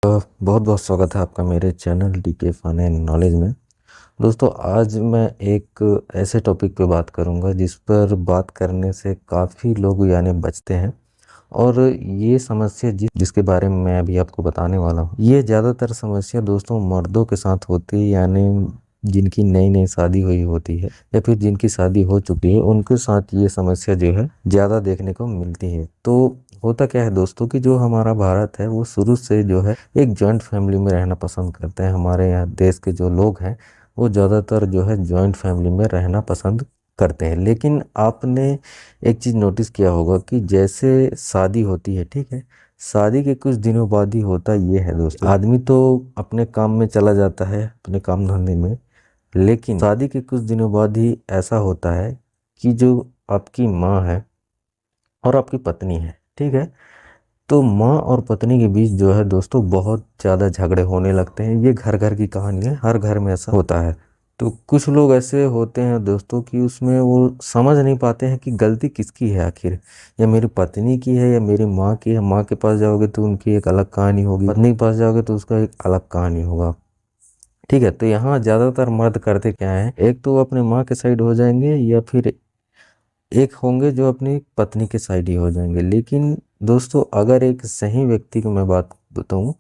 बहुत बहुत स्वागत है आपका मेरे channel DK fun and knowledge में। दोस्तों, आज मैं एक ऐसे टॉपिक पे बात करूंगा जिस पर बात करने से काफ़ी लोग यानी बचते हैं। और ये समस्या जिसके बारे में मैं अभी आपको बताने वाला हूँ, ये ज़्यादातर समस्या दोस्तों मर्दों के साथ होती है, यानी जिनकी नई नई शादी हुई होती है या फिर जिनकी शादी हो चुकी है, उनके साथ ये समस्या जो है ज़्यादा देखने को मिलती है। तो होता क्या है दोस्तों कि जो हमारा भारत है वो शुरू से जो है एक जॉइंट फैमिली में रहना पसंद करते हैं। हमारे यहाँ देश के जो लोग हैं वो ज़्यादातर जो है जॉइंट फैमिली में रहना पसंद करते हैं। लेकिन आपने एक चीज़ नोटिस किया होगा कि जैसे शादी होती है, ठीक है, शादी के कुछ दिनों बाद ही होता ये है दोस्तों, आदमी तो अपने काम में चला जाता है, अपने काम धंधे में, लेकिन शादी के कुछ दिनों बाद ही ऐसा होता है कि जो आपकी माँ है और आपकी पत्नी है, ठीक है, तो माँ और पत्नी के बीच जो है दोस्तों बहुत ज़्यादा झगड़े होने लगते हैं। ये घर घर की कहानी है, हर घर में ऐसा होता है। तो कुछ लोग ऐसे होते हैं दोस्तों कि उसमें वो समझ नहीं पाते हैं कि गलती किसकी है आखिर, या मेरी पत्नी की है या मेरी माँ की है। माँ के पास जाओगे तो उनकी एक अलग कहानी होगी, पत्नी के पास जाओगे तो उसका एक अलग कहानी होगा, ठीक है। तो यहाँ ज़्यादातर मर्द करते क्या है, एक तो वो अपने माँ के साइड हो जाएंगे या फिर एक होंगे जो अपनी पत्नी के साइड ही हो जाएंगे। लेकिन दोस्तों अगर एक सही व्यक्ति की मैं बात बताऊं,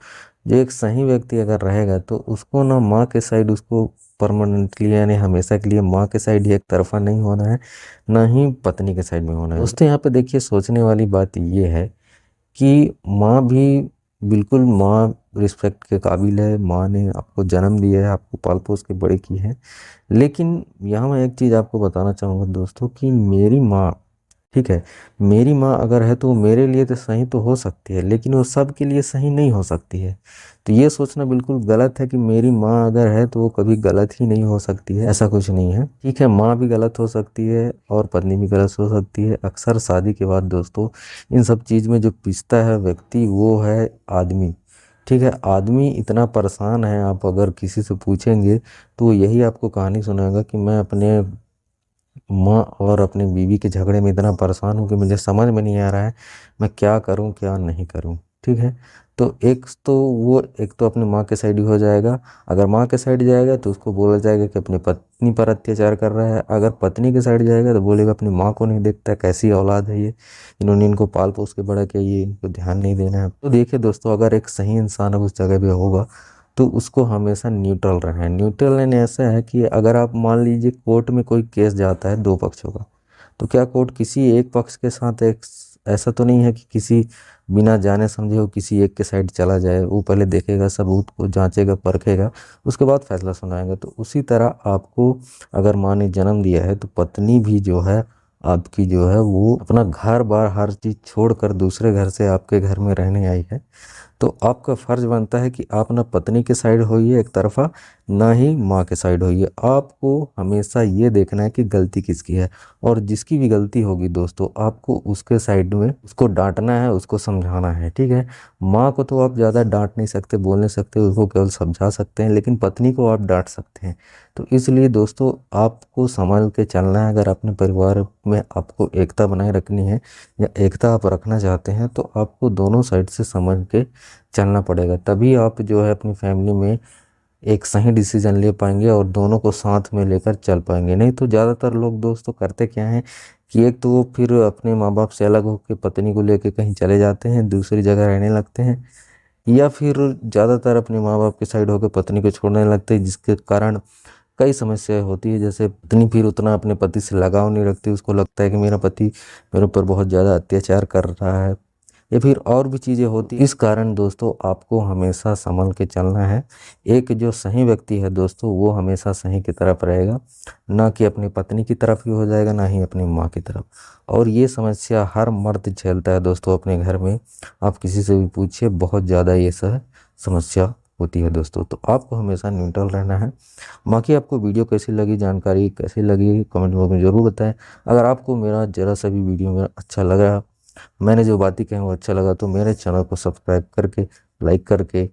जो एक सही व्यक्ति अगर रहेगा तो उसको ना माँ के साइड, उसको परमानेंटली यानी हमेशा के लिए माँ के साइड ही एक तरफा नहीं होना है, ना ही पत्नी के साइड में होना है। दोस्तों यहाँ पे देखिए, सोचने वाली बात ये है कि माँ भी बिल्कुल, माँ रिस्पेक्ट के काबिल है, माँ ने आपको जन्म दिया है, आपको पाल पोस के बड़े की है। लेकिन यहाँ मैं एक चीज़ आपको बताना चाहूँगा दोस्तों कि मेरी माँ, ठीक है, मेरी माँ अगर है तो वो मेरे लिए तो सही तो हो सकती है, लेकिन वो सब के लिए सही नहीं हो सकती है। तो ये सोचना बिल्कुल गलत है कि मेरी माँ अगर है तो वो कभी गलत ही नहीं हो सकती है, ऐसा कुछ नहीं है। ठीक है, माँ भी गलत हो सकती है और पत्नी भी गलत हो सकती है। अक्सर शादी के बाद दोस्तों इन सब चीज़ में जो पिसता है व्यक्ति वो है आदमी, ठीक है। आदमी इतना परेशान है, आप अगर किसी से पूछेंगे तो वो यही आपको कहानी सुनाएगा कि मैं अपने माँ और अपने बीवी के झगड़े में इतना परेशान हूँ कि मुझे समझ में नहीं आ रहा है मैं क्या करूँ क्या नहीं करूँ, ठीक है। तो एक तो अपनी माँ के साइड ही हो जाएगा। अगर माँ के साइड जाएगा तो उसको बोला जाएगा कि अपनी पत्नी पर अत्याचार कर रहा है। अगर पत्नी के साइड जाएगा तो बोलेगा अपनी माँ को नहीं देखता, कैसी औलाद है ये, इन्होंने इनको पाल पोस के बड़ा किया, ये इनको ध्यान नहीं देना है। तो देखिए दोस्तों, अगर एक सही इंसान उस जगह पे होगा तो उसको हमेशा न्यूट्रल रहना है। न्यूट्रल रहने ऐसा है कि अगर आप मान लीजिए कोर्ट में कोई केस जाता है दो पक्षों का, तो क्या कोर्ट किसी एक पक्ष के साथ एक, ऐसा तो नहीं है कि किसी बिना जाने समझे हो किसी एक के साइड चला जाए। वो पहले देखेगा, सबूत को जांचेगा, परखेगा, उसके बाद फैसला सुनाएगा। तो उसी तरह आपको अगर माँ ने जन्म दिया है तो पत्नी भी जो है आपकी जो है वो अपना घर बार हर चीज़ छोड़कर दूसरे घर से आपके घर में रहने आई है। तो आपका फर्ज बनता है कि आप ना पत्नी के साइड होइए एक तरफा, ना ही माँ के साइड होइए। आपको हमेशा ये देखना है कि गलती किसकी है, और जिसकी भी गलती होगी दोस्तों आपको उसके साइड में उसको डांटना है, उसको समझाना है, ठीक है। माँ को तो आप ज़्यादा डांट नहीं सकते, बोल नहीं सकते, उसको केवल समझा सकते हैं, लेकिन पत्नी को आप डांट सकते हैं। तो इसलिए दोस्तों आपको संभल के चलना है। अगर अपने परिवार में आपको एकता बनाए रखनी है या एकता आप रखना चाहते हैं तो आपको दोनों साइड से समझ के चलना पड़ेगा, तभी आप जो है अपनी फैमिली में एक सही डिसीजन ले पाएंगे और दोनों को साथ में लेकर चल पाएंगे। नहीं तो ज़्यादातर लोग दोस्तों करते क्या हैं कि एक तो वो फिर अपने माँ बाप से अलग होकर पत्नी को लेकर कहीं चले जाते हैं, दूसरी जगह रहने लगते हैं, या फिर ज़्यादातर अपने माँ बाप के साइड होकर पत्नी को छोड़ने लगते हैं, जिसके कारण कई समस्याएं होती है। जैसे पत्नी फिर उतना अपने पति से लगाव नहीं रखती, उसको लगता है कि मेरा पति मेरे ऊपर बहुत ज़्यादा अत्याचार कर रहा है, या फिर और भी चीज़ें होती। इस कारण दोस्तों आपको हमेशा संभल के चलना है। एक जो सही व्यक्ति है दोस्तों वो हमेशा सही की तरफ रहेगा, ना कि अपनी पत्नी की तरफ ही हो जाएगा, ना ही अपनी माँ की तरफ। और ये समस्या हर मर्द झेलता है दोस्तों अपने घर में, आप किसी से भी पूछिए, बहुत ज़्यादा ये समस्या होती है दोस्तों। तो आपको हमेशा न्यूट्रल रहना है। बाकी आपको वीडियो कैसी लगी, जानकारी कैसी लगी, कमेंट बॉक्स में ज़रूर बताएं। अगर आपको मेरा ज़रा सा भी वीडियो मेरा अच्छा लगा, मैंने जो बातें कही वो अच्छा लगा, तो मेरे चैनल को सब्सक्राइब करके, लाइक करके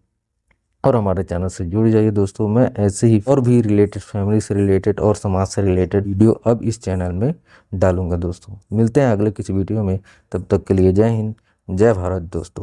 और हमारे चैनल से जुड़ जाइए दोस्तों। मैं ऐसे ही और भी रिलेटेड, फैमिली से रिलेटेड और समाज से रिलेटेड वीडियो अब इस चैनल में डालूंगा दोस्तों। मिलते हैं अगले किसी वीडियो में, तब तक के लिए जय हिंद, जय भारत दोस्तों।